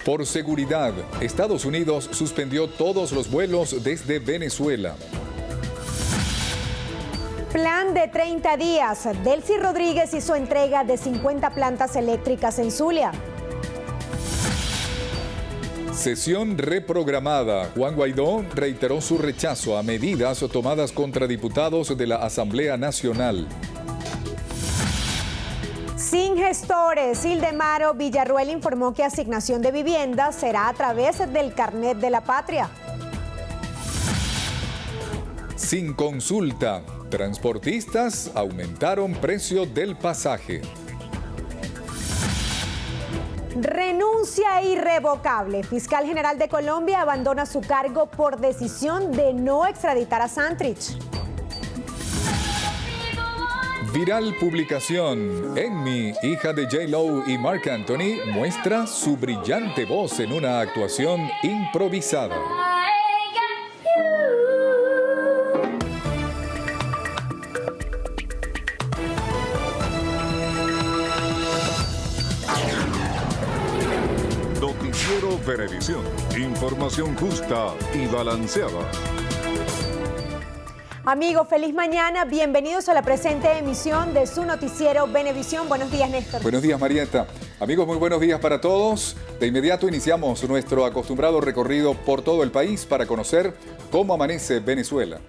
Por seguridad, Estados Unidos suspendió todos los vuelos desde Venezuela. Plan de 30 días. Delcy Rodríguez hizo entrega de 50 plantas eléctricas en Zulia. Sesión reprogramada. Juan Guaidó reiteró su rechazo a medidas tomadas contra diputados de la Asamblea Nacional. Sin gestores, Ildemaro Villarruel informó que asignación de viviendas será a través del Carnet de la Patria. Sin consulta, transportistas aumentaron precio del pasaje. Renuncia irrevocable. Fiscal General de Colombia abandona su cargo por decisión de no extraditar a Santrich. Viral publicación. Enmi, hija de J-Lo y Marc Anthony, muestra su brillante voz en una actuación improvisada. Noticiero Venevisión. Información justa y balanceada. Amigos, feliz mañana. Bienvenidos a la presente emisión de su noticiero Venevisión. Buenos días, Néstor. Buenos días, Marieta. Amigos, muy buenos días para todos. De inmediato iniciamos nuestro acostumbrado recorrido por todo el país para conocer cómo amanece Venezuela.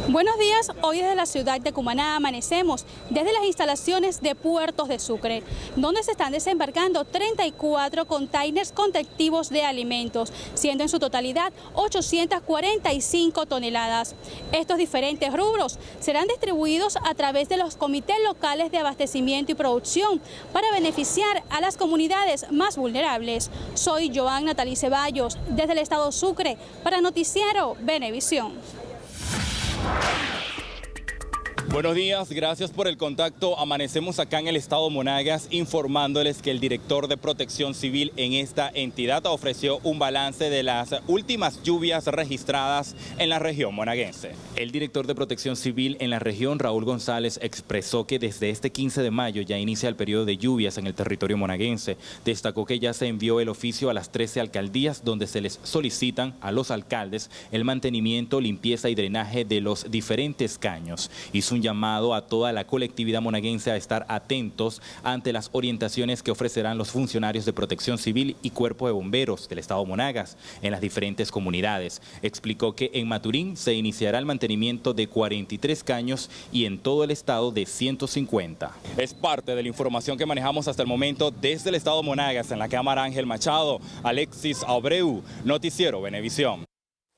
Buenos días, hoy desde la ciudad de Cumaná amanecemos desde las instalaciones de Puertos de Sucre, donde se están desembarcando 34 containers conectivos de alimentos, siendo en su totalidad 845 toneladas. Estos diferentes rubros serán distribuidos a través de los comités locales de abastecimiento y producción para beneficiar a las comunidades más vulnerables. Soy Joan Natalie Ceballos, desde el estado Sucre, para Noticiero Venevisión. Buenos días, gracias por el contacto. Amanecemos acá en el estado Monagas informándoles que el director de Protección Civil en esta entidad ofreció un balance de las últimas lluvias registradas en la región monaguense. El director de Protección Civil en la región, Raúl González, expresó que desde este 15 de mayo ya inicia el periodo de lluvias en el territorio monaguense. Destacó que ya se envió el oficio a las 13 alcaldías donde se les solicitan a los alcaldes el mantenimiento, limpieza y drenaje de los diferentes caños. Hizo un llamado a toda la colectividad monaguense a estar atentos ante las orientaciones que ofrecerán los funcionarios de Protección Civil y Cuerpo de Bomberos del estado Monagas en las diferentes comunidades. Explicó que en Maturín se iniciará el mantenimiento de 43 caños y en todo el estado de 150. Es parte de la información que manejamos hasta el momento desde el estado Monagas. En la cámara Ángel Machado, Alexis Abreu, Noticiero Venevisión.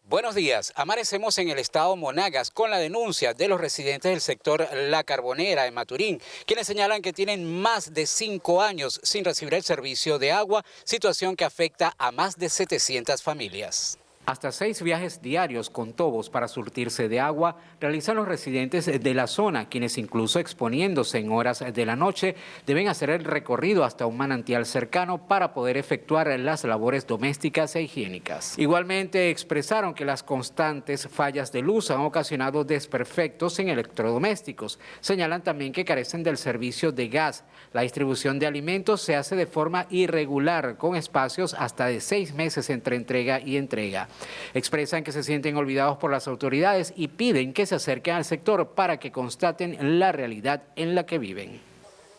Buenos días. Amanecemos en el estado Monagas con la denuncia de los residentes del sector La Carbonera en Maturín, quienes señalan que tienen más de 5 años sin recibir el servicio de agua, situación que afecta a más de 700 familias. Hasta 6 viajes diarios con tobos para surtirse de agua realizan los residentes de la zona, quienes incluso exponiéndose en horas de la noche deben hacer el recorrido hasta un manantial cercano para poder efectuar las labores domésticas e higiénicas. Igualmente expresaron que las constantes fallas de luz han ocasionado desperfectos en electrodomésticos. Señalan también que carecen del servicio de gas. La distribución de alimentos se hace de forma irregular, con espacios hasta de 6 meses entre entrega y entrega. Expresan que se sienten olvidados por las autoridades y piden que se acerquen al sector para que constaten la realidad en la que viven.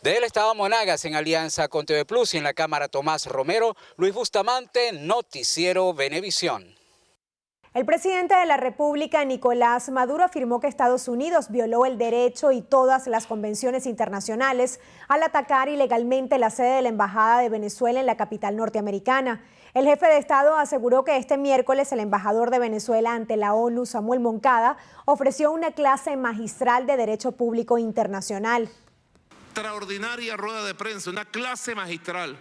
Del estado Monagas, en alianza con TV Plus y en la cámara Tomás Romero, Luis Bustamante, Noticiero Venevisión. El presidente de la República, Nicolás Maduro, afirmó que Estados Unidos violó el derecho y todas las convenciones internacionales al atacar ilegalmente la sede de la Embajada de Venezuela en la capital norteamericana. El jefe de Estado aseguró que este miércoles el embajador de Venezuela ante la ONU, Samuel Moncada, ofreció una clase magistral de Derecho Público Internacional. Extraordinaria rueda de prensa, una clase magistral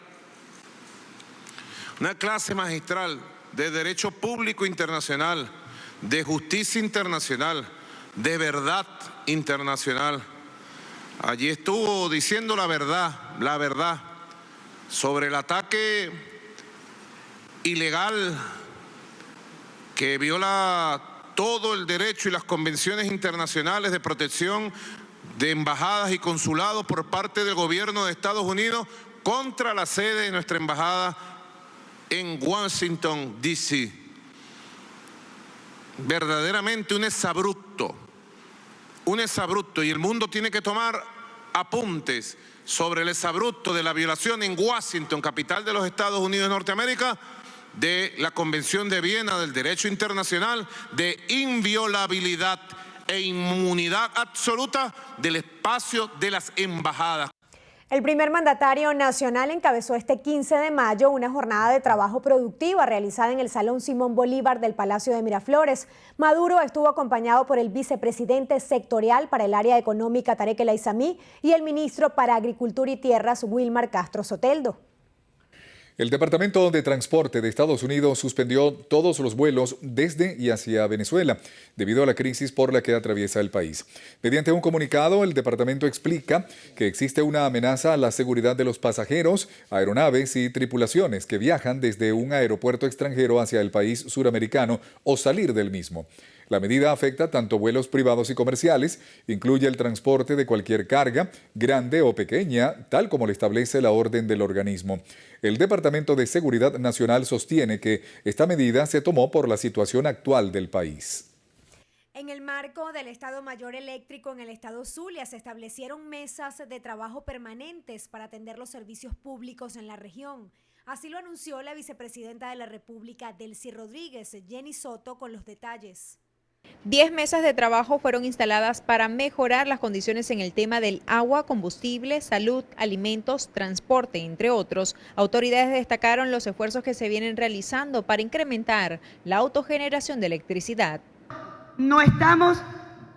de Derecho Público Internacional, de Justicia Internacional, de Verdad Internacional. Allí estuvo diciendo la verdad sobre el ataque ilegal que viola todo el derecho y las convenciones internacionales de protección de embajadas y consulados por parte del gobierno de Estados Unidos contra la sede de nuestra embajada en Washington, D.C. Verdaderamente un exabrupto, y el mundo tiene que tomar apuntes sobre el exabrupto de la violación en Washington, capital de los Estados Unidos de Norteamérica, de la Convención de Viena del Derecho Internacional de inviolabilidad e inmunidad absoluta del espacio de las embajadas. El primer mandatario nacional encabezó este 15 de mayo una jornada de trabajo productiva realizada en el Salón Simón Bolívar del Palacio de Miraflores. Maduro estuvo acompañado por el vicepresidente sectorial para el área económica Tarek El Aizami y el ministro para Agricultura y Tierras Wilmar Castro Soteldo. El Departamento de Transporte de Estados Unidos suspendió todos los vuelos desde y hacia Venezuela debido a la crisis por la que atraviesa el país. Mediante un comunicado, el departamento explica que existe una amenaza a la seguridad de los pasajeros, aeronaves y tripulaciones que viajan desde un aeropuerto extranjero hacia el país suramericano o salir del mismo. La medida afecta tanto vuelos privados y comerciales, incluye el transporte de cualquier carga, grande o pequeña, tal como lo establece la orden del organismo. El Departamento de Seguridad Nacional sostiene que esta medida se tomó por la situación actual del país. En el marco del Estado Mayor Eléctrico en el estado Zulia se establecieron mesas de trabajo permanentes para atender los servicios públicos en la región. Así lo anunció la vicepresidenta de la República, Delcy Rodríguez. Jenny Soto con los detalles. 10 mesas de trabajo fueron instaladas para mejorar las condiciones en el tema del agua, combustible, salud, alimentos, transporte, entre otros. Autoridades destacaron los esfuerzos que se vienen realizando para incrementar la autogeneración de electricidad. No estamos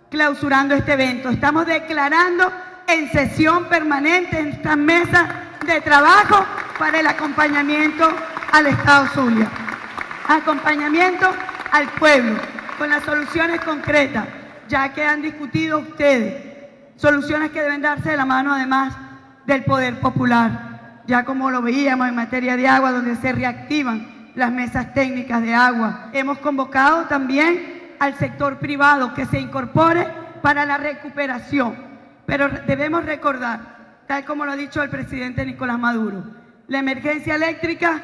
clausurando este evento, estamos declarando en sesión permanente en esta mesa de trabajo para el acompañamiento al Estado Zulia, acompañamiento al pueblo, con las soluciones concretas, ya que han discutido ustedes, soluciones que deben darse de la mano además del poder popular, ya como lo veíamos en materia de agua, donde se reactivan las mesas técnicas de agua. Hemos convocado también al sector privado que se incorpore para la recuperación, pero debemos recordar, tal como lo ha dicho el presidente Nicolás Maduro, la emergencia eléctrica,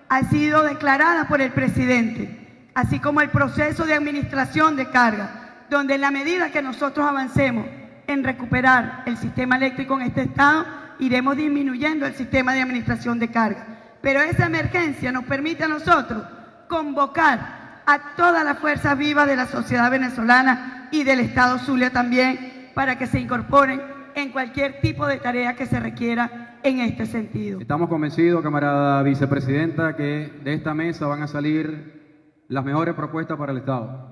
ha sido declarada por el presidente, así como el proceso de administración de carga, donde en la medida que nosotros avancemos en recuperar el sistema eléctrico en este estado, iremos disminuyendo el sistema de administración de carga. Pero esa emergencia nos permite a nosotros convocar a todas las fuerzas vivas de la sociedad venezolana y del estado Zulia también, para que se incorporen en cualquier tipo de tarea que se requiera en este sentido. Estamos convencidos, camarada vicepresidenta, que de esta mesa van a salir las mejores propuestas para el Estado.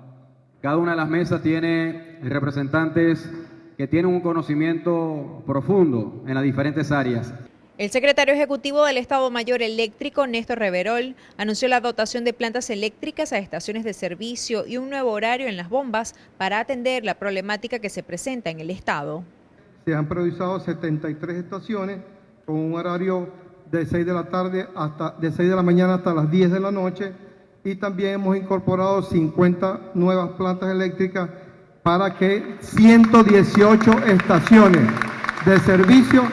Cada una de las mesas tiene representantes que tienen un conocimiento profundo en las diferentes áreas. El secretario ejecutivo del Estado Mayor Eléctrico, Néstor Reverol, anunció la dotación de plantas eléctricas a estaciones de servicio y un nuevo horario en las bombas para atender la problemática que se presenta en el Estado. Se han priorizado 73 estaciones con un horario de 6 de la mañana hasta las 10 de la noche, y también hemos incorporado 50 nuevas plantas eléctricas para que 118 estaciones de servicio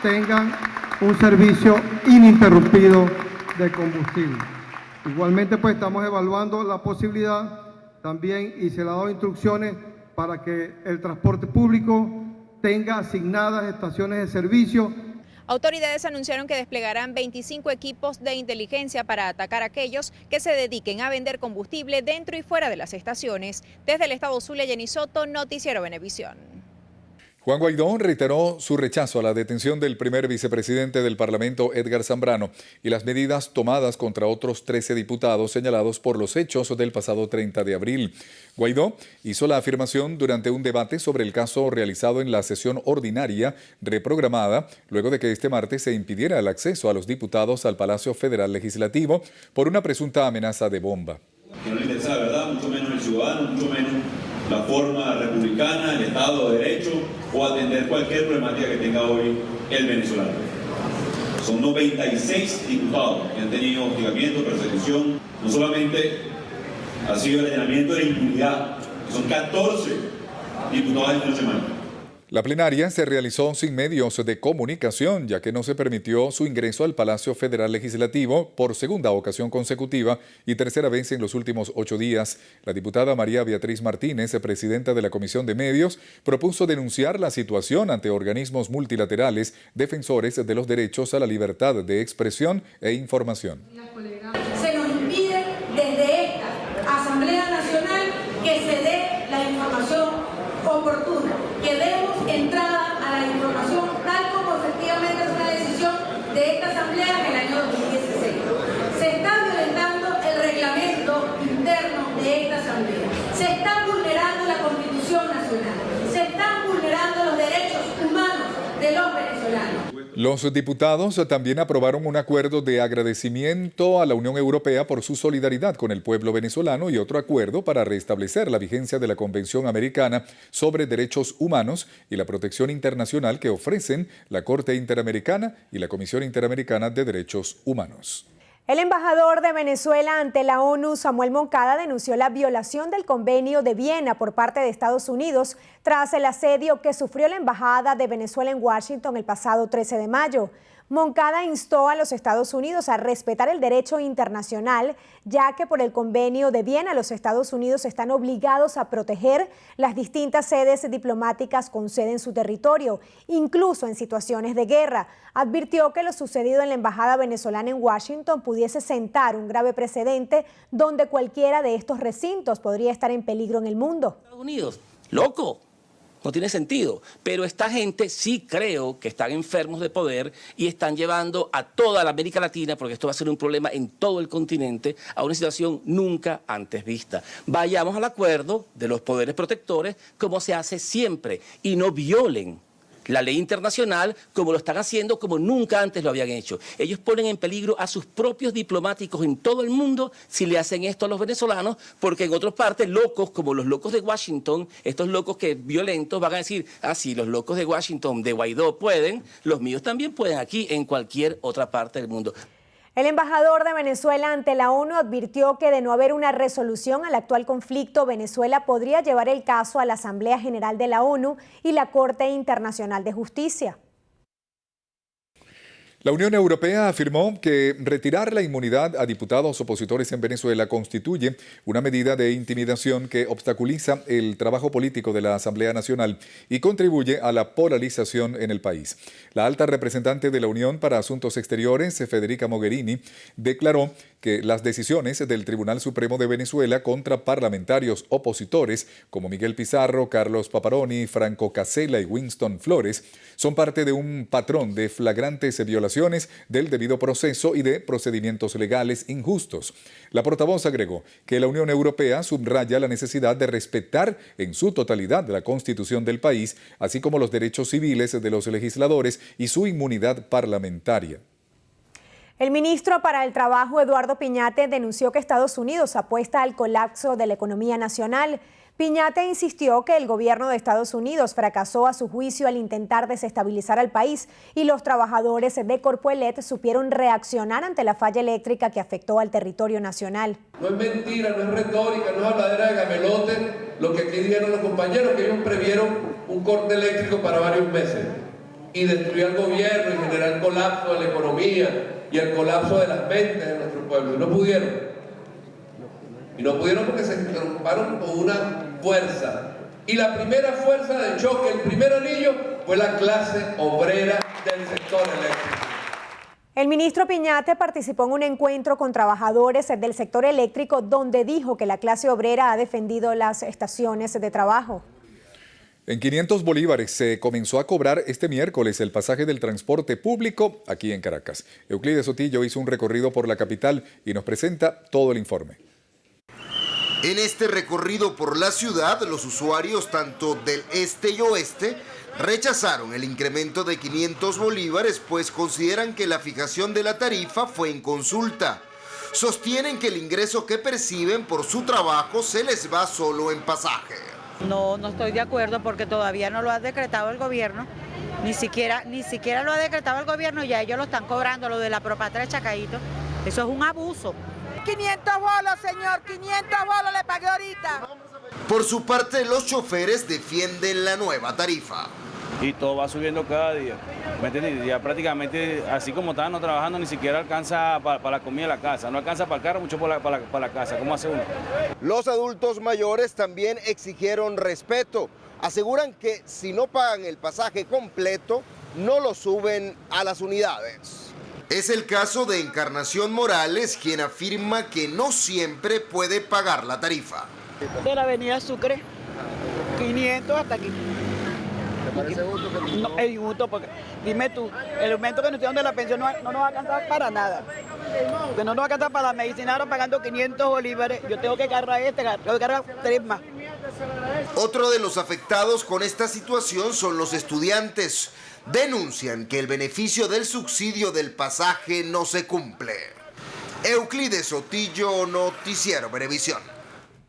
tengan un servicio ininterrumpido de combustible. Igualmente, pues estamos evaluando la posibilidad también, y se le ha dado instrucciones para que el transporte público tenga asignadas estaciones de servicio. Autoridades anunciaron que desplegarán 25 equipos de inteligencia para atacar a aquellos que se dediquen a vender combustible dentro y fuera de las estaciones. Desde el estado Zulia, Jenny Soto, Noticiero Venevisión. Juan Guaidó reiteró su rechazo a la detención del primer vicepresidente del Parlamento, Edgar Zambrano, y las medidas tomadas contra otros 13 diputados señalados por los hechos del pasado 30 de abril. Guaidó hizo la afirmación durante un debate sobre el caso realizado en la sesión ordinaria reprogramada, luego de que este martes se impidiera el acceso a los diputados al Palacio Federal Legislativo por una presunta amenaza de bomba. Que no le interesa la verdad, mucho menos el ciudadano, mucho menos la forma republicana, el Estado de Derecho o atender cualquier problemática que tenga hoy el venezolano. Son 96 diputados que han tenido hostigamiento, persecución. No solamente ha sido el allanamiento de la impunidad, son 14 diputados en una semana. La plenaria se realizó sin medios de comunicación, ya que no se permitió su ingreso al Palacio Federal Legislativo por segunda ocasión consecutiva y tercera vez en los últimos 8 días. La diputada María Beatriz Martínez, presidenta de la Comisión de Medios, propuso denunciar la situación ante organismos multilaterales defensores de los derechos a la libertad de expresión e información. Se nos impide desde esta Asamblea Nacional que se dé la información oportuna, que demos entrada a la información tal como efectivamente es una decisión de esta Asamblea en el año 2016. Se está violentando el reglamento interno de esta Asamblea, se está vulnerando la Constitución Nacional, se están vulnerando los derechos humanos de los venezolanos. Los diputados también aprobaron un acuerdo de agradecimiento a la Unión Europea por su solidaridad con el pueblo venezolano y otro acuerdo para restablecer la vigencia de la Convención Americana sobre Derechos Humanos y la protección internacional que ofrecen la Corte Interamericana y la Comisión Interamericana de Derechos Humanos. El embajador de Venezuela ante la ONU, Samuel Moncada, denunció la violación del Convenio de Viena por parte de Estados Unidos tras el asedio que sufrió la Embajada de Venezuela en Washington el pasado 13 de mayo. Moncada instó a los Estados Unidos a respetar el derecho internacional, ya que por el Convenio de Viena los Estados Unidos están obligados a proteger las distintas sedes diplomáticas con sede en su territorio, incluso en situaciones de guerra. Advirtió que lo sucedido en la Embajada venezolana en Washington pudiese sentar un grave precedente donde cualquiera de estos recintos podría estar en peligro en el mundo. Estados Unidos, loco. No tiene sentido, pero esta gente sí creo que están enfermos de poder y están llevando a toda la América Latina, porque esto va a ser un problema en todo el continente, a una situación nunca antes vista. Vayamos al acuerdo de los poderes protectores como se hace siempre y no violen la ley internacional como lo están haciendo, como nunca antes lo habían hecho. Ellos ponen en peligro a sus propios diplomáticos en todo el mundo si le hacen esto a los venezolanos, porque en otras partes locos, como los locos de Washington, estos locos que violentos van a decir, ah, sí, los locos de Washington, de Guaidó pueden, los míos también pueden aquí en cualquier otra parte del mundo. El embajador de Venezuela ante la ONU advirtió que de no haber una resolución al actual conflicto, Venezuela podría llevar el caso a la Asamblea General de la ONU y la Corte Internacional de Justicia. La Unión Europea afirmó que retirar la inmunidad a diputados opositores en Venezuela constituye una medida de intimidación que obstaculiza el trabajo político de la Asamblea Nacional y contribuye a la polarización en el país. La alta representante de la Unión para Asuntos Exteriores, Federica Mogherini, declaró que las decisiones del Tribunal Supremo de Venezuela contra parlamentarios opositores como Miguel Pizarro, Carlos Paparoni, Franco Casella y Winston Flores son parte de un patrón de flagrantes violaciones del debido proceso y de procedimientos legales injustos. La portavoz agregó que la Unión Europea subraya la necesidad de respetar en su totalidad la Constitución del país, así como los derechos civiles de los legisladores y su inmunidad parlamentaria. El ministro para el Trabajo, Eduardo Piñate, denunció que Estados Unidos apuesta al colapso de la economía nacional. Piñate insistió que el gobierno de Estados Unidos fracasó a su juicio al intentar desestabilizar al país y los trabajadores de Corpoelec supieron reaccionar ante la falla eléctrica que afectó al territorio nacional. No es mentira, no es retórica, no es habladera de gamelote lo que aquí dijeron los compañeros, que ellos previeron un corte eléctrico para varios meses y destruyó al gobierno y generó el colapso de la economía y el colapso de las mentes de nuestro pueblo. Y no pudieron. Y no pudieron porque se preocuparon con una fuerza. Y la primera fuerza de choque, el primer anillo, fue la clase obrera del sector eléctrico. El ministro Piñate participó en un encuentro con trabajadores del sector eléctrico donde dijo que la clase obrera ha defendido las estaciones de trabajo. En 500 bolívares se comenzó a cobrar este miércoles el pasaje del transporte público aquí en Caracas. Euclides Sotillo hizo un recorrido por la capital y nos presenta todo el informe. En este recorrido por la ciudad, los usuarios tanto del este y oeste rechazaron el incremento de 500 bolívares, pues consideran que la fijación de la tarifa fue en consulta. Sostienen que el ingreso que perciben por su trabajo se les va solo en pasaje. No estoy de acuerdo porque todavía no lo ha decretado el gobierno, ni siquiera lo ha decretado el gobierno, ya ellos lo están cobrando, lo de la Propatria de Chacaíto. Eso es un abuso. 500 bolos, señor, 500 bolos le pagué ahorita. Por su parte, los choferes defienden la nueva tarifa. y todo va subiendo cada día. ¿Me entiendes? Ya prácticamente, así como estábamos trabajando, ni siquiera alcanza para la comida de la casa, no alcanza para el carro, mucho para la casa. ¿Cómo hace uno? Los adultos mayores también exigieron respeto. Aseguran que si no pagan el pasaje completo, no lo suben a las unidades. Es el caso de Encarnación Morales, quien afirma que no siempre puede pagar la tarifa. De la avenida Sucre, 500 hasta aquí. ¿Te parece justo que no? Es injusto porque, dime tú, el aumento que nos dieron de la pensión no nos va a alcanzar para nada. Que no nos va a alcanzar para la medicina, ahora pagando 500 bolívares, yo tengo que cargar tengo que cargar 3 más. Otro de los afectados con esta situación son los estudiantes. Denuncian que el beneficio del subsidio del pasaje no se cumple. Euclides Sotillo, Noticiero Venevisión.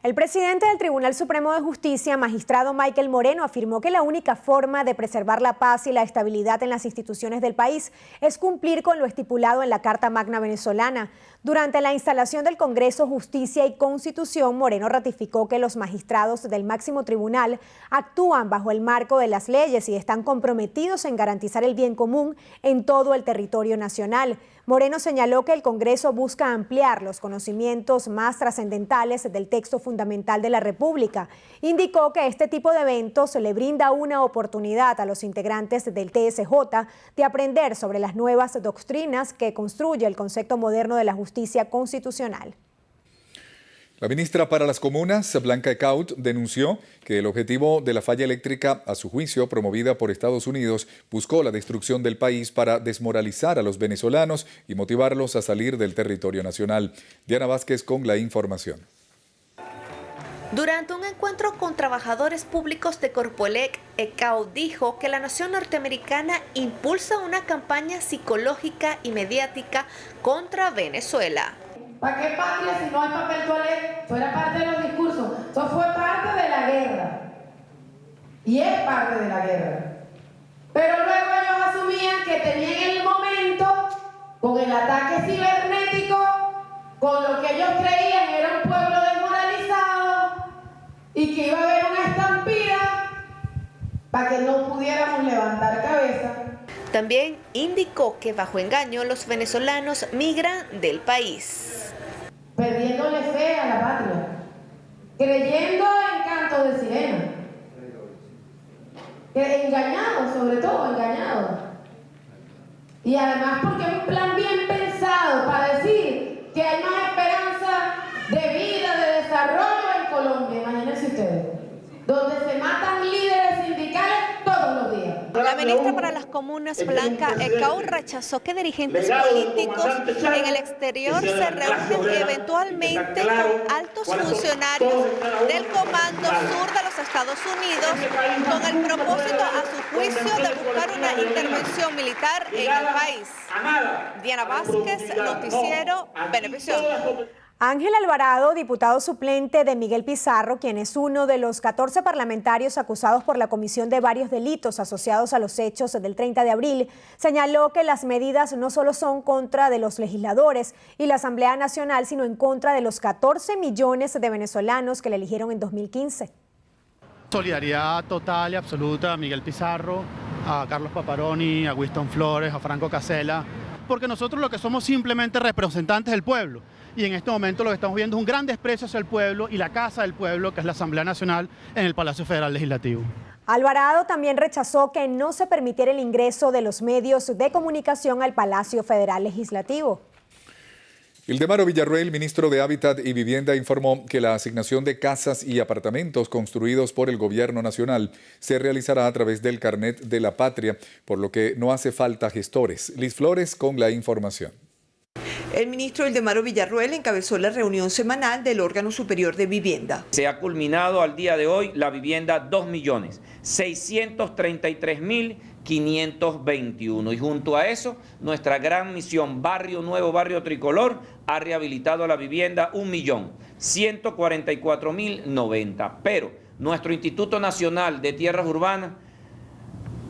El presidente del Tribunal Supremo de Justicia, magistrado Michael Moreno, afirmó que la única forma de preservar la paz y la estabilidad en las instituciones del país es cumplir con lo estipulado en la Carta Magna venezolana. Durante la instalación del Congreso Justicia y Constitución, Moreno ratificó que los magistrados del máximo tribunal actúan bajo el marco de las leyes y están comprometidos en garantizar el bien común en todo el territorio nacional. Moreno señaló que el Congreso busca ampliar los conocimientos más trascendentales del texto fundamental de la República. Indicó que este tipo de eventos le brinda una oportunidad a los integrantes del TSJ de aprender sobre las nuevas doctrinas que construye el concepto moderno de la justicia constitucional. La ministra para las Comunas, Blanca Ecaut, denunció que el objetivo de la falla eléctrica, a su juicio, promovida por Estados Unidos, buscó la destrucción del país para desmoralizar a los venezolanos y motivarlos a salir del territorio nacional. Diana Vázquez con la información. Durante un encuentro con trabajadores públicos de Corpoelec, Ecaut dijo que la nación norteamericana impulsa una campaña psicológica y mediática contra Venezuela. ¿Para qué patria si no hay papel toalé? Fuera parte de los discursos. Eso fue parte de la guerra. Y es parte de la guerra. Pero luego ellos asumían que tenían el momento, con el ataque cibernético, con lo que ellos creían era un pueblo desmoralizado y que iba a haber una estampida para que no pudiéramos levantar cabeza. También indicó que bajo engaño los venezolanos migran del país. Perdiéndole fe a la patria, creyendo en cantos de sirena, engañados, sobre todo engañados. Y además porque es un plan bien pensado para decir que hay más esperanza de vida, de desarrollo en Colombia, imagínense ustedes, donde se matan líderes sindicales todos los días. La ministra para las Comunas, Blanca Ecaut, rechazó que dirigentes políticos en el exterior se reúnen eventualmente con altos funcionarios del Comando Sur de los Estados Unidos con el propósito, a su juicio, de buscar una intervención militar en el país. Diana Vázquez, Noticiero Venevisión. Ángel Alvarado, diputado suplente de Miguel Pizarro, quien es uno de los 14 parlamentarios acusados por la comisión de varios delitos asociados a los hechos del 30 de abril, señaló que las medidas no solo son contra de los legisladores y la Asamblea Nacional, sino en contra de los 14 millones de venezolanos que le eligieron en 2015. Solidaridad total y absoluta a Miguel Pizarro, a Carlos Paparoni, a Winston Flores, a Franco Casella, porque nosotros lo que somos simplemente representantes del pueblo. Y en este momento lo que estamos viendo es un gran desprecio hacia el pueblo y la casa del pueblo, que es la Asamblea Nacional, en el Palacio Federal Legislativo. Alvarado también rechazó que no se permitiera el ingreso de los medios de comunicación al Palacio Federal Legislativo. Ildemaro Villarroel, ministro de Hábitat y Vivienda, informó que la asignación de casas y apartamentos construidos por el Gobierno Nacional se realizará a través del Carnet de la Patria, por lo que no hace falta gestores. Liz Flores con la información. El ministro Ildemaro Villarroel encabezó la reunión semanal del órgano superior de vivienda. Se ha culminado al día de hoy la vivienda 2.633.521 y junto a eso nuestra gran misión Barrio Nuevo, Barrio Tricolor ha rehabilitado la vivienda 1.144.090, pero nuestro Instituto Nacional de Tierras Urbanas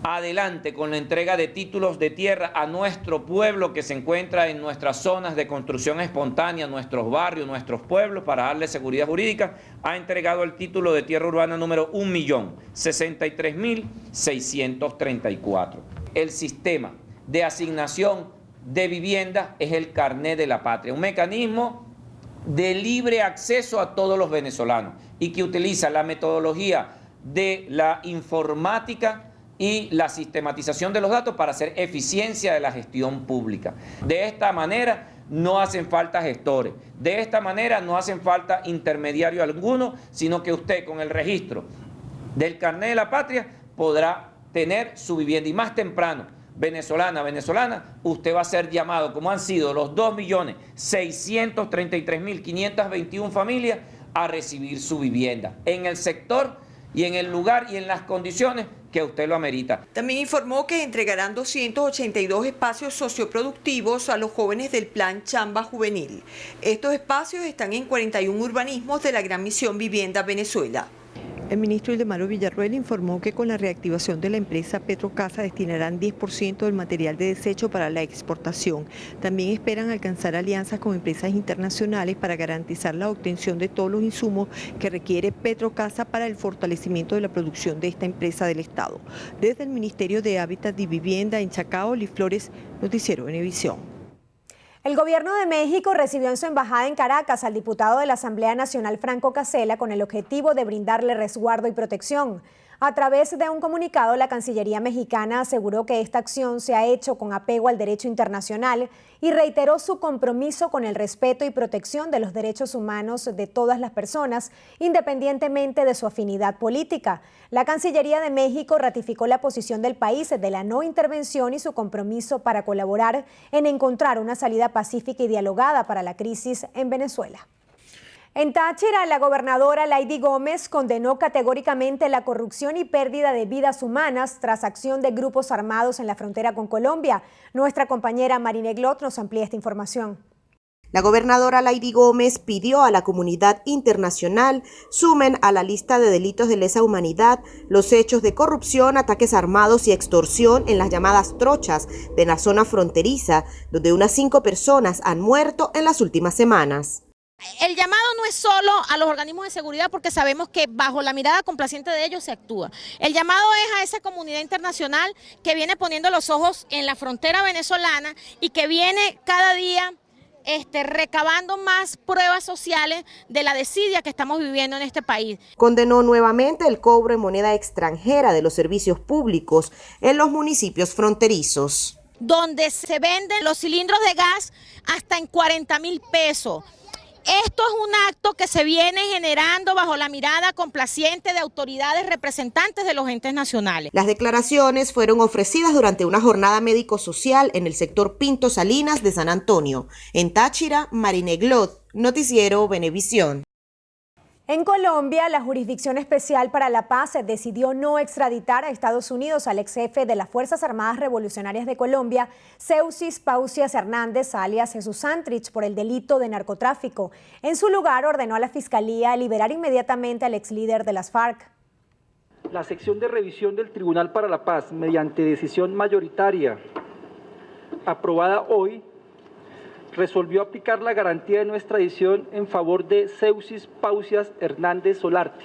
adelante con la entrega de títulos de tierra a nuestro pueblo que se encuentra en nuestras zonas de construcción espontánea, nuestros barrios, nuestros pueblos, para darle seguridad jurídica. Ha entregado el título de tierra urbana número 1.063.634. El sistema de asignación de vivienda es el Carné de la Patria, un mecanismo de libre acceso a todos los venezolanos y que utiliza la metodología de la informática y la sistematización de los datos para hacer eficiencia de la gestión pública. De esta manera no hacen falta gestores, de esta manera no hacen falta intermediario alguno, sino que usted con el registro del Carné de la Patria podrá tener su vivienda y más temprano, venezolana, usted va a ser llamado, como han sido los 2.633.521 familias, a recibir su vivienda en el sector y en el lugar y en las condiciones que usted lo amerita. También informó que entregarán 282 espacios socioproductivos a los jóvenes del Plan Chamba Juvenil. Estos espacios están en 41 urbanismos de la Gran Misión Vivienda Venezuela. El ministro Ildemaro Villarruel informó que con la reactivación de la empresa Petrocasa destinarán 10% del material de desecho para la exportación. También esperan alcanzar alianzas con empresas internacionales para garantizar la obtención de todos los insumos que requiere Petrocasa para el fortalecimiento de la producción de esta empresa del Estado. Desde el Ministerio de Hábitat y Vivienda en Chacao, Liz Flores, Noticiero Venevisión. El gobierno de México recibió en su embajada en Caracas al diputado de la Asamblea Nacional Franco Casella con el objetivo de brindarle resguardo y protección. A través de un comunicado, la Cancillería mexicana aseguró que esta acción se ha hecho con apego al derecho internacional y reiteró su compromiso con el respeto y protección de los derechos humanos de todas las personas, independientemente de su afinidad política. La Cancillería de México ratificó la posición del país de la no intervención y su compromiso para colaborar en encontrar una salida pacífica y dialogada para la crisis en Venezuela. En Táchira, la gobernadora Lady Gómez condenó categóricamente la corrupción y pérdida de vidas humanas tras acción de grupos armados en la frontera con Colombia. Nuestra compañera Marine Glot nos amplía esta información. La gobernadora Lady Gómez pidió a la comunidad internacional sumen a la lista de delitos de lesa humanidad los hechos de corrupción, ataques armados y extorsión en las llamadas trochas de la zona fronteriza, donde unas 5 personas han muerto en las últimas semanas. El llamado no es solo a los organismos de seguridad porque sabemos que bajo la mirada complaciente de ellos se actúa. El llamado es a esa comunidad internacional que viene poniendo los ojos en la frontera venezolana y que viene cada día recabando más pruebas sociales de la desidia que estamos viviendo en este país. Condenó nuevamente el cobro en moneda extranjera de los servicios públicos en los municipios fronterizos, donde se venden los cilindros de gas hasta en 40.000 pesos. Esto es un acto que se viene generando bajo la mirada complaciente de autoridades representantes de los entes nacionales. Las declaraciones fueron ofrecidas durante una jornada médico-social en el sector Pinto Salinas de San Antonio. En Táchira, Marine Glot, Noticiero Venevisión. En Colombia, la Jurisdicción Especial para la Paz decidió no extraditar a Estados Unidos al ex jefe de las Fuerzas Armadas Revolucionarias de Colombia, Seuxis Pausias Hernández, alias Jesús Santrich, por el delito de narcotráfico. En su lugar, ordenó a la Fiscalía liberar inmediatamente al ex líder de las FARC. La sección de revisión del Tribunal para la Paz, mediante decisión mayoritaria aprobada hoy, resolvió aplicar la garantía de no extradición en favor de Seuxis Pausias Hernández Solarte.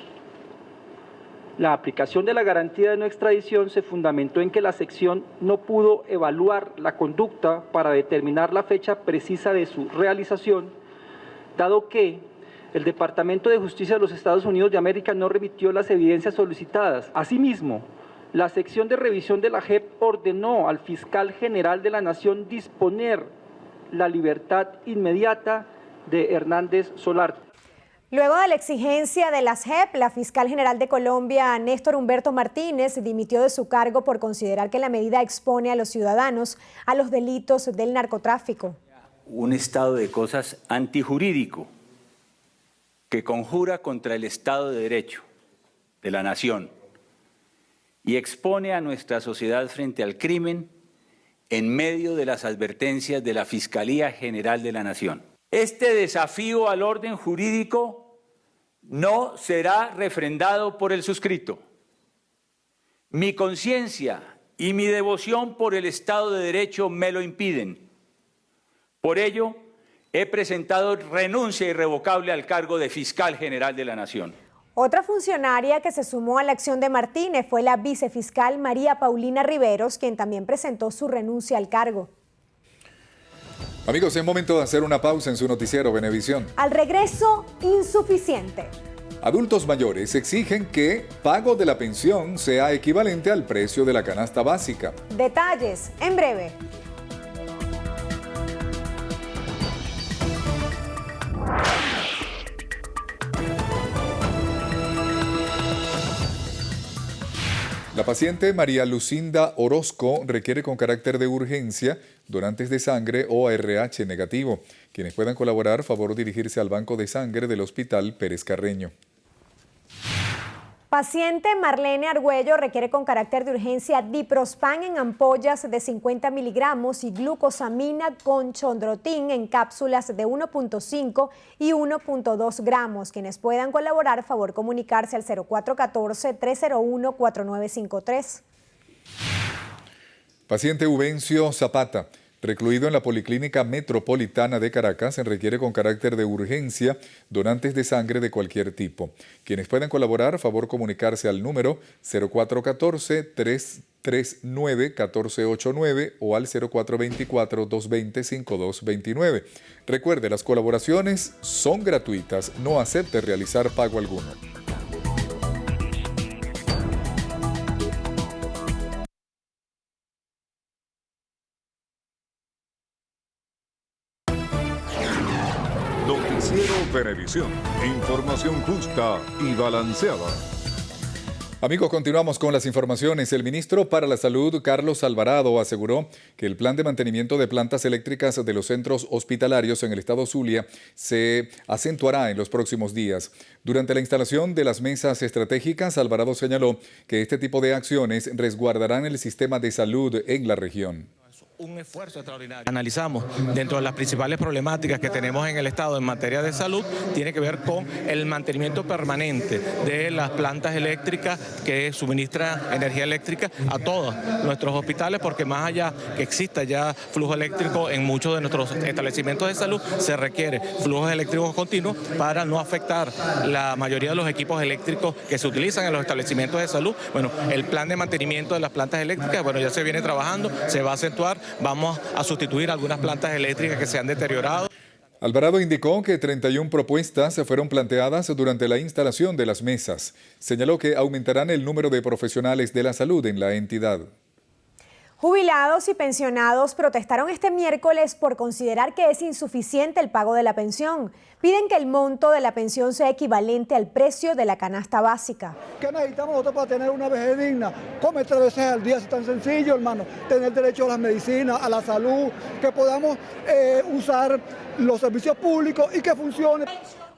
La aplicación de la garantía de no extradición se fundamentó en que la sección no pudo evaluar la conducta para determinar la fecha precisa de su realización, dado que el Departamento de Justicia de los Estados Unidos de América no remitió las evidencias solicitadas. Asimismo, la sección de revisión de la JEP ordenó al fiscal general de la Nación disponer la libertad inmediata de Hernández Solarte. Luego de la exigencia de las JEP, la fiscal general de Colombia, Néstor Humberto Martínez, dimitió de su cargo por considerar que la medida expone a los ciudadanos a los delitos del narcotráfico. Un estado de cosas antijurídico que conjura contra el Estado de Derecho de la nación y expone a nuestra sociedad frente al crimen en medio de las advertencias de la Fiscalía General de la Nación. Este desafío al orden jurídico no será refrendado por el suscrito. Mi conciencia y mi devoción por el Estado de Derecho me lo impiden. Por ello, he presentado renuncia irrevocable al cargo de Fiscal General de la Nación. Otra funcionaria que se sumó a la acción de Martínez fue la vicefiscal María Paulina Riveros, quien también presentó su renuncia al cargo. Amigos, es momento de hacer una pausa en su noticiero Venevisión. Al regreso, insuficiente. Adultos mayores exigen que pago de la pensión sea equivalente al precio de la canasta básica. Detalles en breve. La paciente María Lucinda Orozco requiere con carácter de urgencia donantes de sangre o ARH negativo. Quienes puedan colaborar, favor dirigirse al Banco de Sangre del Hospital Pérez Carreño. Paciente Marlene Argüello requiere con carácter de urgencia diprospan en ampollas de 50 miligramos y glucosamina con chondroitin en cápsulas de 1.5 y 1.2 gramos. Quienes puedan colaborar, favor comunicarse al 0414-301-4953. Paciente Ubencio Zapata, recluido en la Policlínica Metropolitana de Caracas, requiere con carácter de urgencia donantes de sangre de cualquier tipo. Quienes puedan colaborar, favor comunicarse al número 0414-339-1489 o al 0424-220-5229. Recuerde, las colaboraciones son gratuitas, no acepte realizar pago alguno. Noticiero Venevisión. Información justa y balanceada. Amigos, continuamos con las informaciones. El ministro para la Salud, Carlos Alvarado, aseguró que el plan de mantenimiento de plantas eléctricas de los centros hospitalarios en el estado Zulia se acentuará en los próximos días. Durante la instalación de las mesas estratégicas, Alvarado señaló que este tipo de acciones resguardarán el sistema de salud en la región. Un esfuerzo extraordinario. Analizamos dentro de las principales problemáticas que tenemos en el Estado en materia de salud, tiene que ver con el mantenimiento permanente de las plantas eléctricas que suministran energía eléctrica a todos nuestros hospitales, porque más allá que exista ya flujo eléctrico en muchos de nuestros establecimientos de salud, se requiere flujos eléctricos continuos para no afectar la mayoría de los equipos eléctricos que se utilizan en los establecimientos de salud. Bueno, el plan de mantenimiento de las plantas eléctricas, bueno, ya se viene trabajando, se va a acentuar. Vamos a sustituir algunas plantas eléctricas que se han deteriorado. Alvarado indicó que 31 propuestas se fueron planteadas durante la instalación de las mesas. Señaló que aumentarán el número de profesionales de la salud en la entidad. Jubilados y pensionados protestaron este miércoles por considerar que es insuficiente el pago de la pensión. Piden que el monto de la pensión sea equivalente al precio de la canasta básica. ¿Qué necesitamos nosotros para tener una vejez digna? Comer 3 veces al día, es tan sencillo, hermano. Tener derecho a las medicinas, a la salud, que podamos usar los servicios públicos y que funcione.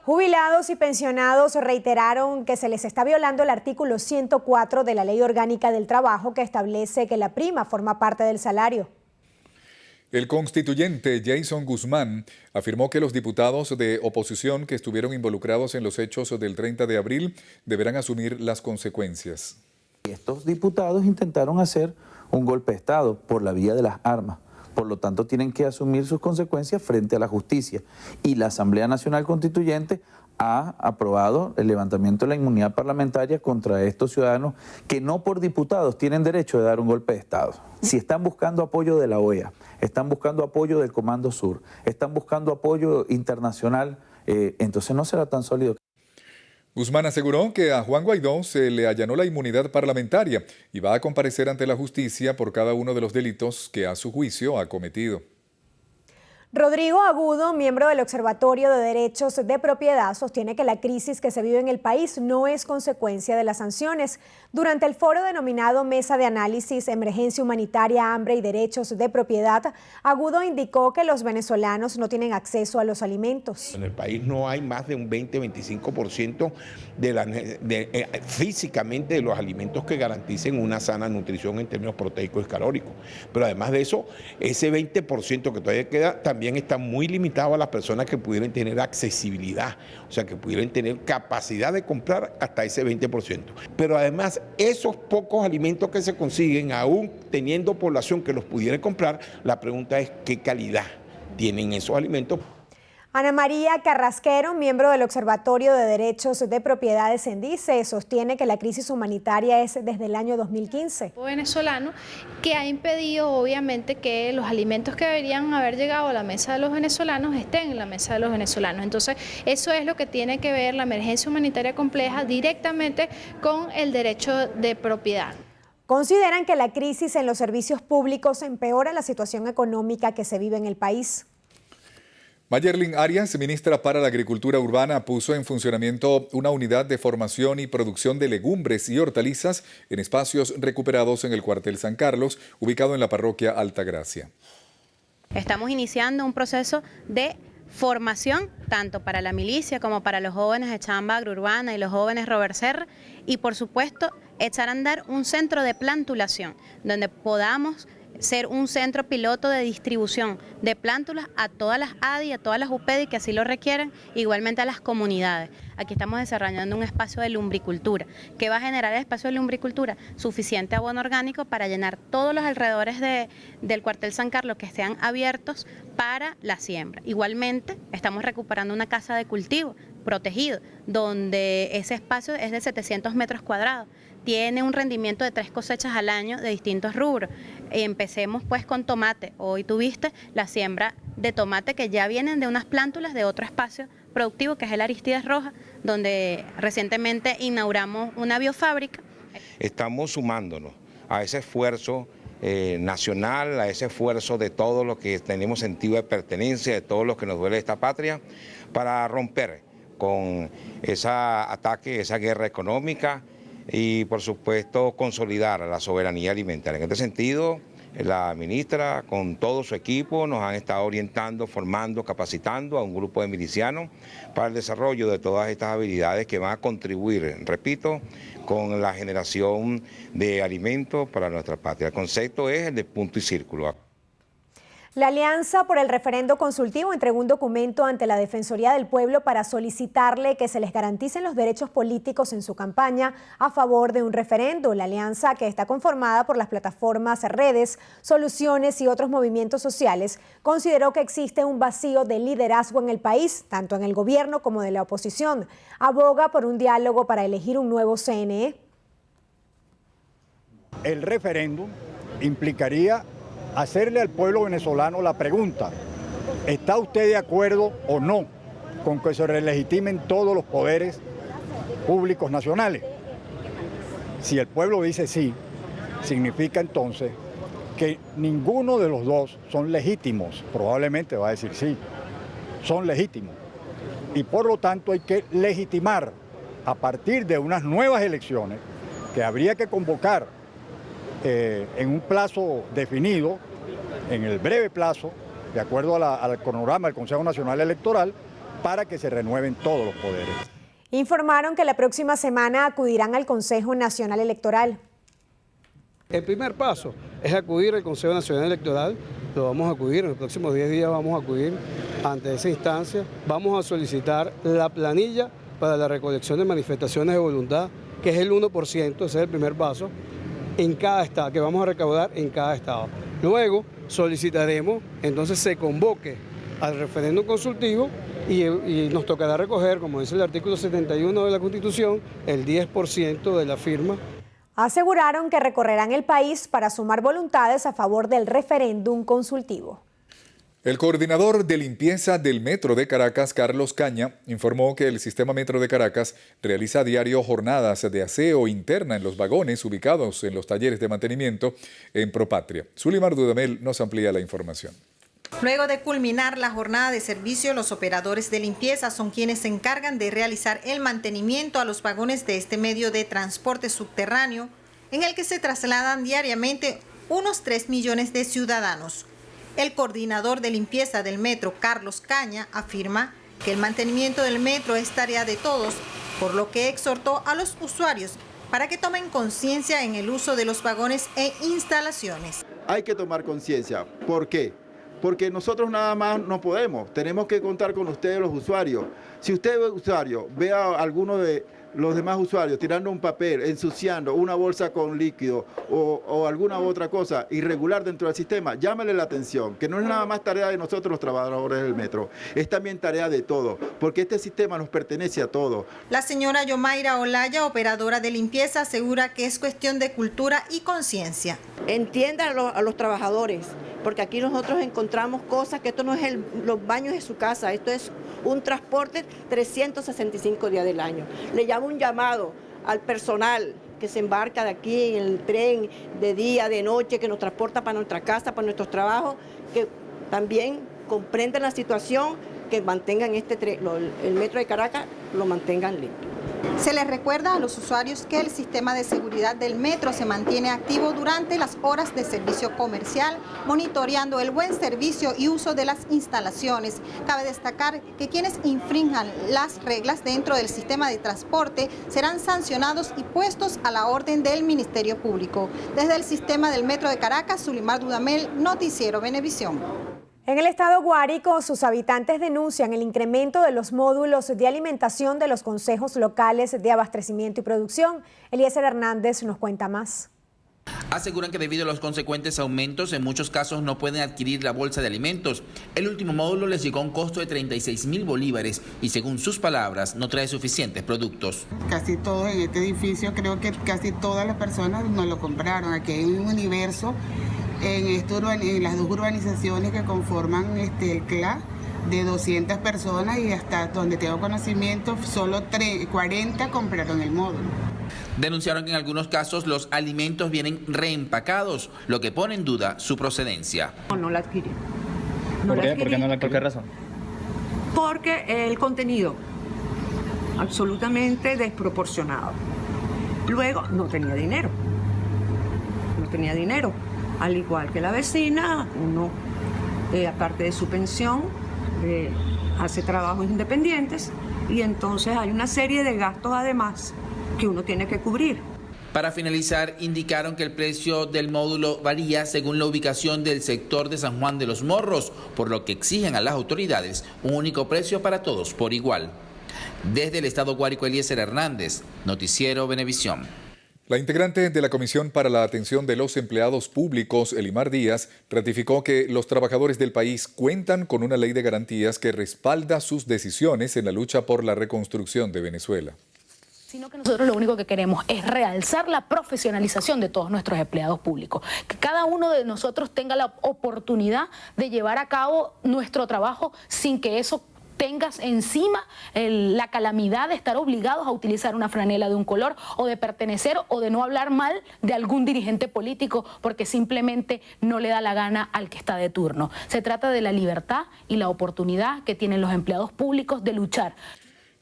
Jubilados y pensionados reiteraron que se les está violando el artículo 104 de la Ley Orgánica del Trabajo, que establece que la prima forma parte del salario. El constituyente Jason Guzmán afirmó que los diputados de oposición que estuvieron involucrados en los hechos del 30 de abril deberán asumir las consecuencias. Estos diputados intentaron hacer un golpe de Estado por la vía de las armas. Por lo tanto, tienen que asumir sus consecuencias frente a la justicia. Y la Asamblea Nacional Constituyente ha aprobado el levantamiento de la inmunidad parlamentaria contra estos ciudadanos que no por diputados tienen derecho de dar un golpe de Estado. Si están buscando apoyo de la OEA, están buscando apoyo del Comando Sur, están buscando apoyo internacional, entonces no será tan sólido. Guzmán aseguró que a Juan Guaidó se le allanó la inmunidad parlamentaria y va a comparecer ante la justicia por cada uno de los delitos que a su juicio ha cometido. Rodrigo Agudo, miembro del Observatorio de Derechos de Propiedad, sostiene que la crisis que se vive en el país no es consecuencia de las sanciones. Durante el foro denominado Mesa de Análisis, Emergencia Humanitaria, Hambre y Derechos de Propiedad, Agudo indicó que los venezolanos no tienen acceso a los alimentos. En el país no hay más de un 20-25% físicamente de los alimentos que garanticen una sana nutrición en términos proteicos y calóricos. Pero además de eso, ese 20% que todavía queda también también está muy limitado a las personas que pudieran tener accesibilidad, o sea, que pudieran tener capacidad de comprar hasta ese 20%. Pero además, esos pocos alimentos que se consiguen, aún teniendo población que los pudiera comprar, la pregunta es qué calidad tienen esos alimentos. Ana María Carrasquero, miembro del Observatorio de Derechos de Propiedades en DICE, sostiene que la crisis humanitaria es desde el año 2015. Venezolano que ha impedido obviamente que los alimentos que deberían haber llegado a la mesa de los venezolanos estén en la mesa de los venezolanos. Entonces, eso es lo que tiene que ver la emergencia humanitaria compleja directamente con el derecho de propiedad. Consideran que la crisis en los servicios públicos empeora la situación económica que se vive en el país. Mayerlin Arias, ministra para la Agricultura Urbana, puso en funcionamiento una unidad de formación y producción de legumbres y hortalizas en espacios recuperados en el cuartel San Carlos, ubicado en la parroquia Altagracia. Estamos iniciando un proceso de formación tanto para la milicia como para los jóvenes de Chamba Agrourbana y los jóvenes Robert Serra, y por supuesto echar a andar un centro de plantulación donde podamos ser un centro piloto de distribución de plántulas a todas las ADI, a todas las UPEDI que así lo requieren, igualmente a las comunidades. Aquí estamos desarrollando un espacio de lumbricultura. ¿Qué va a generar el espacio de lumbricultura? Suficiente abono orgánico para llenar todos los alrededores del cuartel San Carlos que estén abiertos para la siembra. Igualmente estamos recuperando una casa de cultivo protegido, donde ese espacio es de 700 metros cuadrados. Tiene un rendimiento de 3 cosechas al año de distintos rubros. Empecemos pues con tomate. Hoy tuviste la siembra de tomate que ya vienen de unas plántulas de otro espacio productivo que es el Aristides Rojas, donde recientemente inauguramos una biofábrica. Estamos sumándonos a ese esfuerzo nacional, a ese esfuerzo de todos los que tenemos sentido de pertenencia, de todos los que nos duele esta patria, para romper con ese ataque, esa guerra económica, y por supuesto consolidar la soberanía alimentaria. En este sentido, la ministra con todo su equipo nos han estado orientando, formando, capacitando a un grupo de milicianos para el desarrollo de todas estas habilidades que van a contribuir, repito, con la generación de alimentos para nuestra patria. El concepto es el de punto y círculo. La Alianza por el Referendo Consultivo entregó un documento ante la Defensoría del Pueblo para solicitarle que se les garanticen los derechos políticos en su campaña a favor de un referendo. La alianza, que está conformada por las plataformas Redes, Soluciones y otros movimientos sociales, consideró que existe un vacío de liderazgo en el país, tanto en el gobierno como de la oposición. Aboga por un diálogo para elegir un nuevo CNE. El referéndum implicaría hacerle al pueblo venezolano la pregunta: ¿está usted de acuerdo o no con que se relegitimen todos los poderes públicos nacionales? Si el pueblo dice sí, significa entonces que ninguno de los dos son legítimos. Probablemente va a decir sí, son legítimos. Y por lo tanto hay que legitimar a partir de unas nuevas elecciones que habría que convocar en un plazo definido, en el breve plazo, de acuerdo al cronograma del Consejo Nacional Electoral, para que se renueven todos los poderes. Informaron que la próxima semana acudirán al Consejo Nacional Electoral. El primer paso es acudir al Consejo Nacional Electoral. Lo vamos a acudir, en los próximos 10 días vamos a acudir ante esa instancia. Vamos a solicitar la planilla para la recolección de manifestaciones de voluntad, que es el 1%, ese es el primer paso, en cada estado, que vamos a recaudar en cada estado. Luego solicitaremos, entonces se convoque al referéndum consultivo y nos tocará recoger, como dice el artículo 71 de la Constitución, el 10% de la firma. Aseguraron que recorrerán el país para sumar voluntades a favor del referéndum consultivo. El coordinador de limpieza del Metro de Caracas, Carlos Caña, informó que el Sistema Metro de Caracas realiza a diario jornadas de aseo interna en los vagones ubicados en los talleres de mantenimiento en Propatria. Zulimar Dudamel nos amplía la información. Luego de culminar la jornada de servicio, los operadores de limpieza son quienes se encargan de realizar el mantenimiento a los vagones de este medio de transporte subterráneo, en el que se trasladan diariamente unos 3 millones de ciudadanos. El coordinador de limpieza del metro, Carlos Caña, afirma que el mantenimiento del metro es tarea de todos, por lo que exhortó a los usuarios para que tomen conciencia en el uso de los vagones e instalaciones. Hay que tomar conciencia. ¿Por qué? porque nosotros nada más no podemos, tenemos que contar con ustedes los usuarios. Si usted, usuario, ve a alguno de los demás usuarios tirando un papel, ensuciando una bolsa con líquido o alguna otra cosa irregular dentro del sistema, llámale la atención, que no es nada más tarea de nosotros los trabajadores del metro, es también tarea de todos, porque este sistema nos pertenece a todos. La señora Yomaira Olaya, operadora de limpieza, asegura que es cuestión de cultura y conciencia. Entiendan a los trabajadores, porque aquí nosotros encontramos cosas que esto no es los baños de su casa, esto es un transporte 365 días del año. Le llamo un llamado al personal que se embarca de aquí en el tren de día, de noche, que nos transporta para nuestra casa, para nuestros trabajos, que también comprendan la situación, que mantengan el metro de Caracas, lo mantengan limpio. Se les recuerda a los usuarios que el sistema de seguridad del metro se mantiene activo durante las horas de servicio comercial, monitoreando el buen servicio y uso de las instalaciones. Cabe destacar que quienes infrinjan las reglas dentro del sistema de transporte serán sancionados y puestos a la orden del Ministerio Público. Desde el sistema del metro de Caracas, Zulimar Dudamel, Noticiero Venevisión. En el estado Guárico, sus habitantes denuncian el incremento de los módulos de alimentación de los consejos locales de abastecimiento y producción. Eliezer Hernández nos cuenta más. Aseguran que debido a los consecuentes aumentos, en muchos casos no pueden adquirir la bolsa de alimentos. El último módulo les llegó a un costo de 36.000 bolívares y, según sus palabras, no trae suficientes productos. Casi todos en este edificio, creo que casi todas las personas nos lo compraron. Aquí hay un universo en las dos urbanizaciones que conforman el CLA de 200 personas y hasta donde tengo conocimiento solo 40 compraron el módulo. Denunciaron que en algunos casos los alimentos vienen reempacados, lo que pone en duda su procedencia. No la adquirí. ¿Por qué razón? Porque el contenido absolutamente desproporcionado. Luego no tenía dinero. Al igual que la vecina, uno, aparte de su pensión, hace trabajos independientes y entonces hay una serie de gastos además que uno tiene que cubrir. Para finalizar, indicaron que el precio del módulo varía según la ubicación del sector de San Juan de los Morros, por lo que exigen a las autoridades un único precio para todos por igual. Desde el estado Guárico, Eliezer Hernández, Noticiero Venevisión. La integrante de la Comisión para la Atención de los Empleados Públicos, Elimar Díaz, ratificó que los trabajadores del país cuentan con una ley de garantías que respalda sus decisiones en la lucha por la reconstrucción de Venezuela. Sino que nosotros lo único que queremos es realzar la profesionalización de todos nuestros empleados públicos, que cada uno de nosotros tenga la oportunidad de llevar a cabo nuestro trabajo sin que eso tengas encima la calamidad de estar obligados a utilizar una franela de un color o de pertenecer o de no hablar mal de algún dirigente político porque simplemente no le da la gana al que está de turno. Se trata de la libertad y la oportunidad que tienen los empleados públicos de luchar.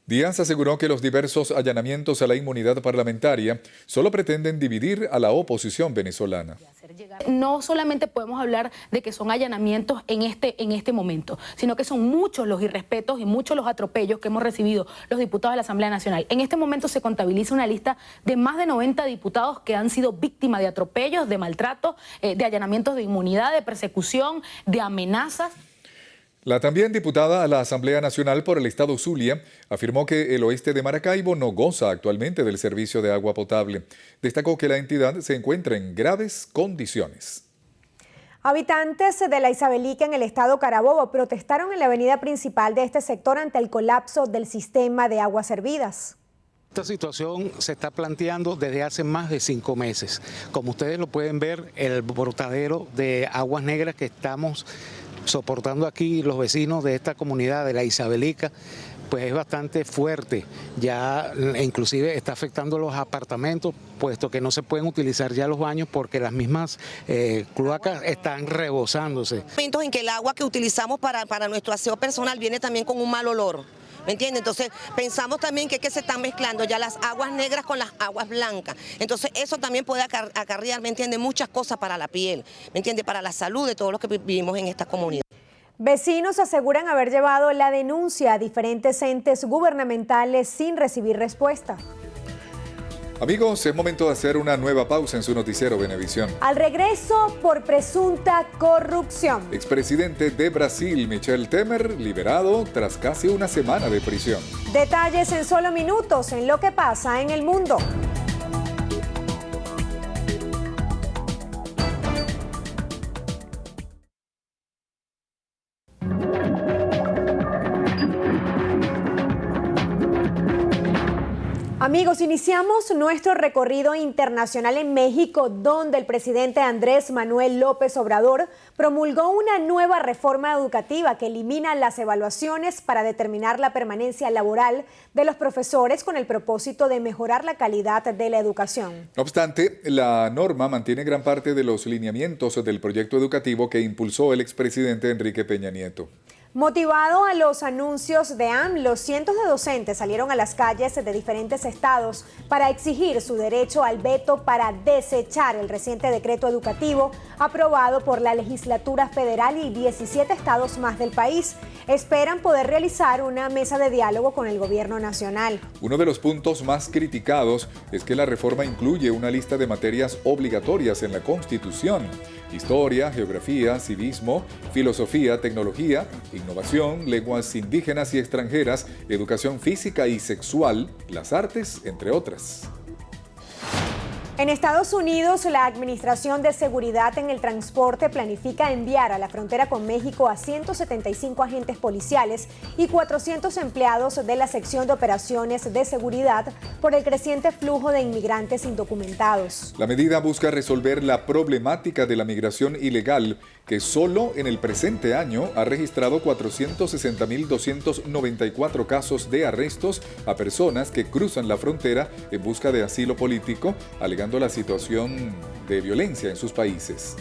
Díaz aseguró que los diversos allanamientos a la inmunidad parlamentaria solo pretenden dividir a la oposición venezolana. No solamente podemos hablar de que son allanamientos en este momento, sino que son muchos los irrespetos y muchos los atropellos que hemos recibido los diputados de la Asamblea Nacional. En este momento se contabiliza una lista de más de 90 diputados que han sido víctimas de atropellos, de maltrato, de allanamientos de inmunidad, de persecución, de amenazas. La también diputada a la Asamblea Nacional por el estado Zulia afirmó que el oeste de Maracaibo no goza actualmente del servicio de agua potable. Destacó que la entidad se encuentra en graves condiciones. Habitantes de la Isabelica en el estado Carabobo protestaron en la avenida principal de este sector ante el colapso del sistema de aguas servidas. Esta situación se está planteando desde hace más de 5 meses. Como ustedes lo pueden ver, el brotadero de aguas negras que estamos soportando aquí los vecinos de esta comunidad de la Isabelica, pues es bastante fuerte, ya inclusive está afectando los apartamentos, puesto que no se pueden utilizar ya los baños porque las mismas cloacas están rebosándose. Momentos en que el agua que utilizamos para nuestro aseo personal viene también con un mal olor. ¿Me entiende? Entonces pensamos también que se están mezclando ya las aguas negras con las aguas blancas. Entonces eso también puede acarrear, ¿me entiende? Muchas cosas para la piel, ¿me entiende? Para la salud de todos los que vivimos en esta comunidad. Vecinos aseguran haber llevado la denuncia a diferentes entes gubernamentales sin recibir respuesta. Amigos, es momento de hacer una nueva pausa en su noticiero Venevisión. Al regreso, por presunta corrupción. Expresidente de Brasil, Michel Temer, liberado tras casi una semana de prisión. Detalles en solo minutos en lo que pasa en el mundo. Amigos, iniciamos nuestro recorrido internacional en México, donde el presidente Andrés Manuel López Obrador promulgó una nueva reforma educativa que elimina las evaluaciones para determinar la permanencia laboral de los profesores con el propósito de mejorar la calidad de la educación. No obstante, la norma mantiene gran parte de los lineamientos del proyecto educativo que impulsó el expresidente Enrique Peña Nieto. Motivado a los anuncios de AMLO, cientos de docentes salieron a las calles de diferentes estados para exigir su derecho al veto para desechar el reciente decreto educativo aprobado por la legislatura federal y 17 estados más del país. Esperan poder realizar una mesa de diálogo con el gobierno nacional. Uno de los puntos más criticados es que la reforma incluye una lista de materias obligatorias en la Constitución: historia, geografía, civismo, filosofía, tecnología, innovación, lenguas indígenas y extranjeras, educación física y sexual, las artes, entre otras. En Estados Unidos, la Administración de Seguridad en el Transporte planifica enviar a la frontera con México a 175 agentes policiales y 400 empleados de la sección de operaciones de seguridad por el creciente flujo de inmigrantes indocumentados. La medida busca resolver la problemática de la migración ilegal, que solo en el presente año ha registrado 460.294 casos de arrestos a personas que cruzan la frontera en busca de asilo político, alegando la situación de violencia en sus países.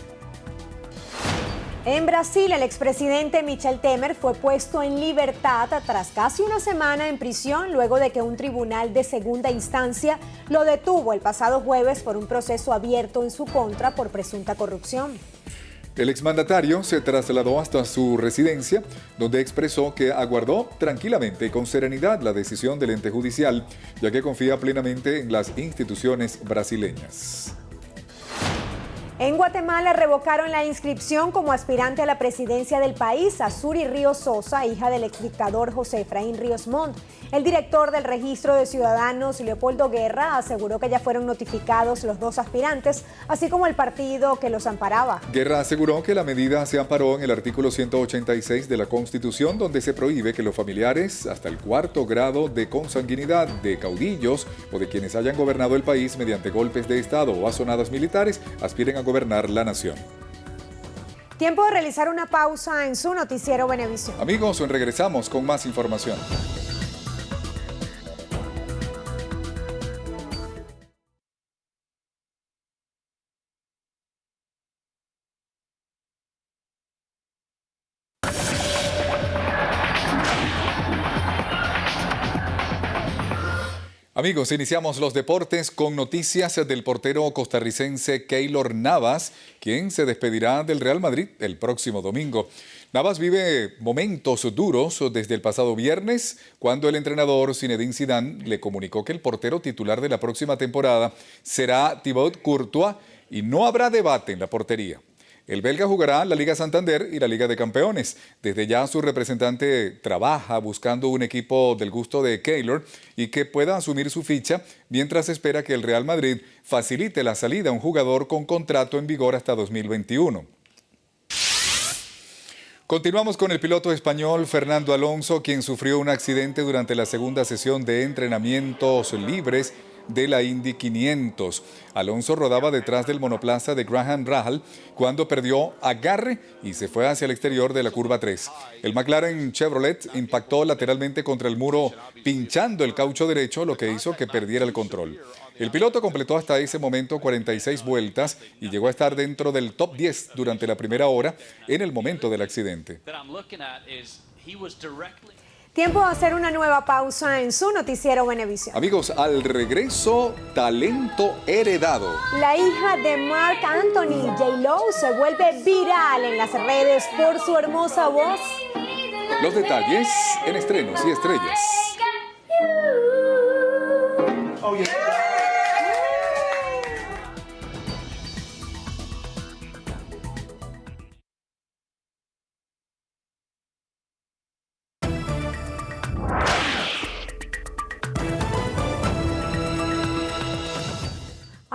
En Brasil, el expresidente Michel Temer fue puesto en libertad tras casi una semana en prisión luego de que un tribunal de segunda instancia lo detuvo el pasado jueves por un proceso abierto en su contra por presunta corrupción. El exmandatario se trasladó hasta su residencia, donde expresó que aguardó tranquilamente y con serenidad la decisión del ente judicial, ya que confía plenamente en las instituciones brasileñas. En Guatemala revocaron la inscripción como aspirante a la presidencia del país a Suri Ríos Sosa, hija del exdictador José Efraín Ríos Montt. El director del Registro de Ciudadanos, Leopoldo Guerra, aseguró que ya fueron notificados los dos aspirantes, así como el partido que los amparaba. Guerra aseguró que la medida se amparó en el artículo 186 de la Constitución, donde se prohíbe que los familiares hasta el 4º grado de consanguinidad de caudillos o de quienes hayan gobernado el país mediante golpes de Estado o azonadas militares aspiren a gobernar la nación. Tiempo de realizar una pausa en su noticiero Venevisión. Amigos, regresamos con más información. Amigos, iniciamos los deportes con noticias del portero costarricense Keylor Navas, quien se despedirá del Real Madrid el próximo domingo. Navas vive momentos duros desde el pasado viernes, cuando el entrenador Zinedine Zidane le comunicó que el portero titular de la próxima temporada será Thibaut Courtois y no habrá debate en la portería. El belga jugará la Liga Santander y la Liga de Campeones. Desde ya su representante trabaja buscando un equipo del gusto de Keylor y que pueda asumir su ficha, mientras espera que el Real Madrid facilite la salida a un jugador con contrato en vigor hasta 2021. Continuamos con el piloto español Fernando Alonso, quien sufrió un accidente durante la segunda sesión de entrenamientos libres de la Indy 500. Alonso rodaba detrás del monoplaza de Graham Rahal cuando perdió agarre y se fue hacia el exterior de la curva 3. El McLaren Chevrolet impactó lateralmente contra el muro, pinchando el caucho derecho, lo que hizo que perdiera el control. El piloto completó hasta ese momento 46 vueltas y llegó a estar dentro del top 10 durante la primera hora en el momento del accidente. Tiempo de hacer una nueva pausa en su noticiero Venevisión. Amigos, al regreso, talento heredado. La hija de Marc Anthony, J-Lo, se vuelve viral en las redes por su hermosa voz. Los detalles en Estrenos y Estrellas.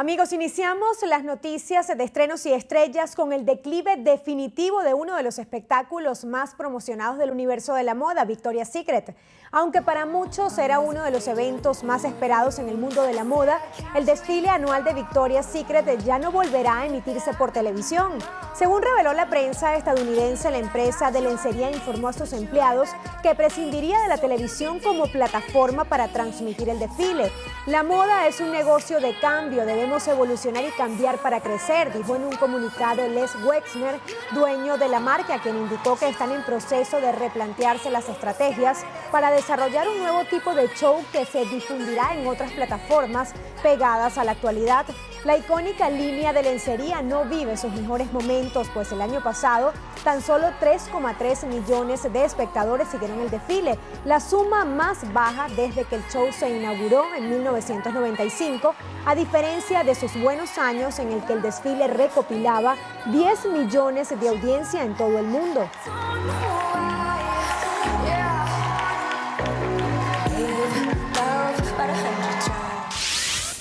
Amigos, iniciamos las noticias de estrenos y estrellas con el declive definitivo de uno de los espectáculos más promocionados del universo de la moda, Victoria's Secret. Aunque para muchos era uno de los eventos más esperados en el mundo de la moda, el desfile anual de Victoria's Secret ya no volverá a emitirse por televisión. Según reveló la prensa estadounidense, la empresa de lencería informó a sus empleados que prescindiría de la televisión como plataforma para transmitir el desfile. La moda es un negocio de cambio, debemos evolucionar y cambiar para crecer, dijo en un comunicado Les Wexner, dueño de la marca, quien indicó que están en proceso de replantearse las estrategias para desarrollar un nuevo tipo de show que se difundirá en otras plataformas pegadas a la actualidad. La icónica línea de lencería no vive sus mejores momentos, pues el año pasado tan solo 3,3 millones de espectadores siguieron el desfile, la suma más baja desde que el show se inauguró en 1995, a diferencia de sus buenos años en el que el desfile recopilaba 10 millones de audiencia en todo el mundo.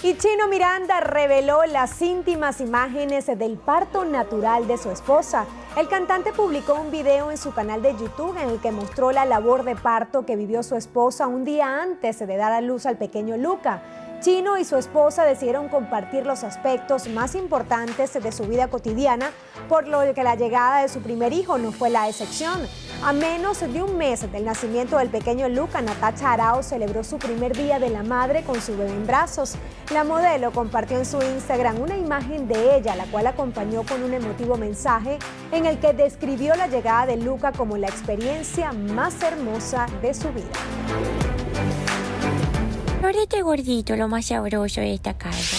Y Chino Miranda reveló las íntimas imágenes del parto natural de su esposa. El cantante publicó un video en su canal de YouTube en el que mostró la labor de parto que vivió su esposa un día antes de dar a luz al pequeño Luca. Chino y su esposa decidieron compartir los aspectos más importantes de su vida cotidiana, por lo que la llegada de su primer hijo no fue la excepción. A menos de un mes del nacimiento del pequeño Luca, Natacha Arao celebró su primer día de la madre con su bebé en brazos. La modelo compartió en su Instagram una imagen de ella, la cual acompañó con un emotivo mensaje en el que describió la llegada de Luca como la experiencia más hermosa de su vida. Este gordito, lo más sabroso de esta casa.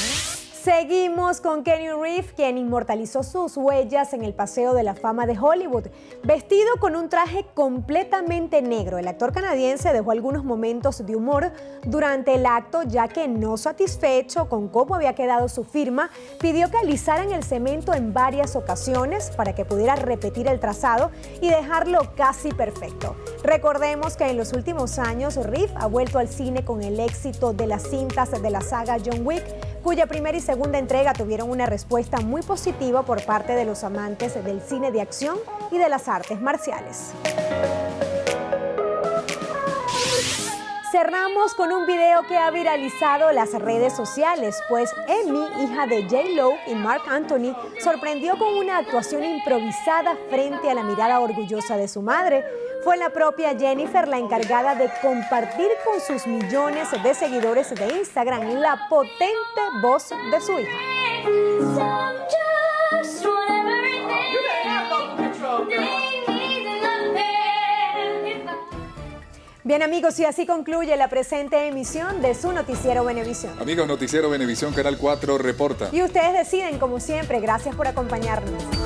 Seguimos con Keanu Reeves, quien inmortalizó sus huellas en el Paseo de la Fama de Hollywood. Vestido con un traje completamente negro, el actor canadiense dejó algunos momentos de humor durante el acto, ya que no satisfecho con cómo había quedado su firma, pidió que alisaran el cemento en varias ocasiones para que pudiera repetir el trazado y dejarlo casi perfecto. Recordemos que en los últimos años Reeves ha vuelto al cine con el éxito de las cintas de la saga John Wick, cuya primera y segunda entrega tuvieron una respuesta muy positiva por parte de los amantes del cine de acción y de las artes marciales. Cerramos con un video que ha viralizado las redes sociales, pues Emmy, hija de J-Lo y Marc Anthony, sorprendió con una actuación improvisada frente a la mirada orgullosa de su madre. Fue la propia Jennifer la encargada de compartir con sus millones de seguidores de Instagram la potente voz de su hija. Bien amigos, y así concluye la presente emisión de su Noticiero Venevisión. Amigos, Noticiero Venevisión, Canal 4 reporta. Y ustedes deciden, como siempre. Gracias por acompañarnos.